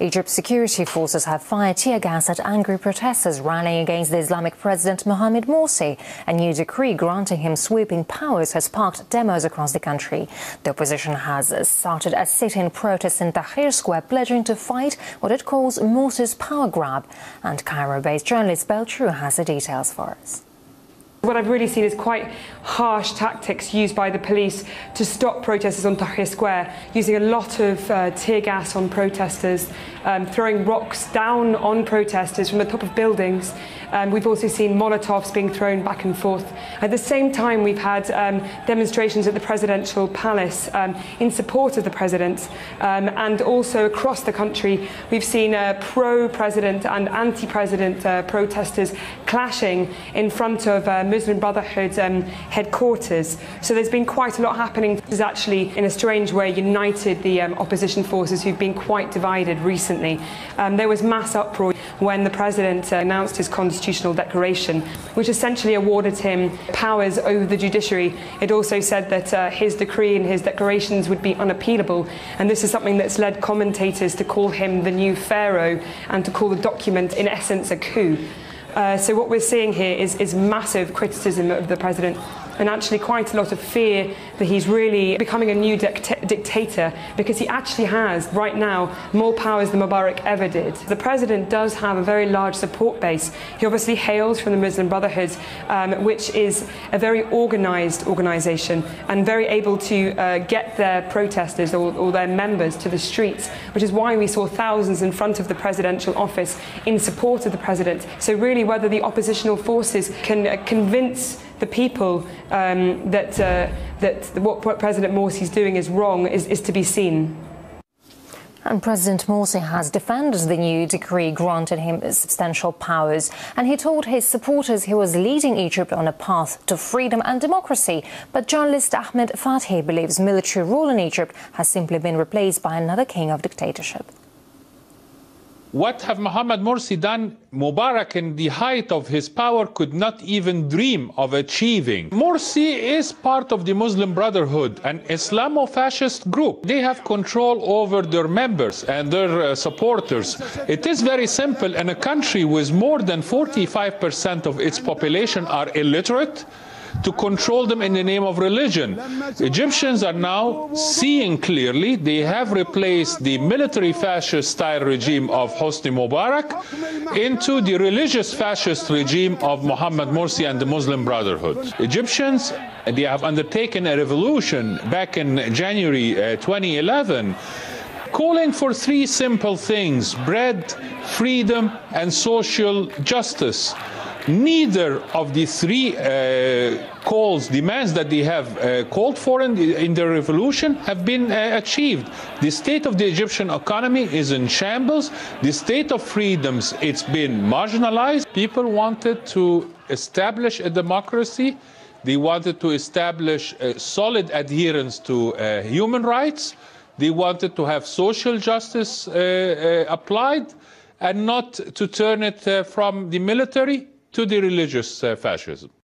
Egypt's security forces have fired tear gas at angry protesters rallying against the Islamic President Mohamed Morsi. A new decree granting him sweeping powers has sparked demos across the country. The opposition has started a sit-in protest in Tahrir Square, pledging to fight what it calls Morsi's power grab. And Cairo-based journalist Beltrou has the details for us. What I've really seen is quite harsh tactics used by the police to stop protesters on Tahrir Square, using a lot of tear gas on protesters, throwing rocks down on protesters from the top of buildings. We've also seen Molotovs being thrown back and forth. At the same time, we've had demonstrations at the presidential palace in support of the president, and also across the country we've seen pro-president and anti-president protesters clashing in front of Muslim Brotherhood's headquarters. So there's been quite a lot happening. This has actually, in a strange way, united the opposition forces who've been quite divided recently. There was mass uproar when the president announced his constitutional declaration, which essentially awarded him powers over the judiciary. It also said that his decree and his declarations would be unappealable, and this is something that's led commentators to call him the new pharaoh and to call the document in essence a coup. So what we're seeing here is massive criticism of the president, and actually quite a lot of fear that he's really becoming a new dictator, because he actually has, right now, more powers than Mubarak ever did. The president does have a very large support base. He obviously hails from the Muslim Brotherhood, which is a very organised organisation and very able to get their protesters or their members to the streets, which is why we saw thousands in front of the presidential office in support of the president. So really, whether the oppositional forces can convince the people that what President Morsi is doing is wrong is to be seen. And President Morsi has defended the new decree granting him substantial powers, and he told his supporters he was leading Egypt on a path to freedom and democracy. But journalist Ahmed Fathi believes military rule in Egypt has simply been replaced by another king of dictatorship. What have Mohamed Morsi done? Mubarak, in the height of his power, could not even dream of achieving. Morsi is part of the Muslim Brotherhood, an Islamo-fascist group. They have control over their members and their supporters. It is very simple. In a country with more than 45% of its population are illiterate, to control them in the name of religion. Egyptians are now seeing clearly they have replaced the military fascist style regime of Hosni Mubarak into the religious fascist regime of Mohamed Morsi and the Muslim Brotherhood. Egyptians, they have undertaken a revolution back in January 2011, calling for three simple things: bread, freedom, and social justice. Neither of the three demands that they have called for in the revolution have been achieved. The state of the Egyptian economy is in shambles. The state of freedoms, it's been marginalized. People wanted to establish a democracy. They wanted to establish a solid adherence to human rights. They wanted to have social justice applied, and not to turn it from the military to the religious fascism.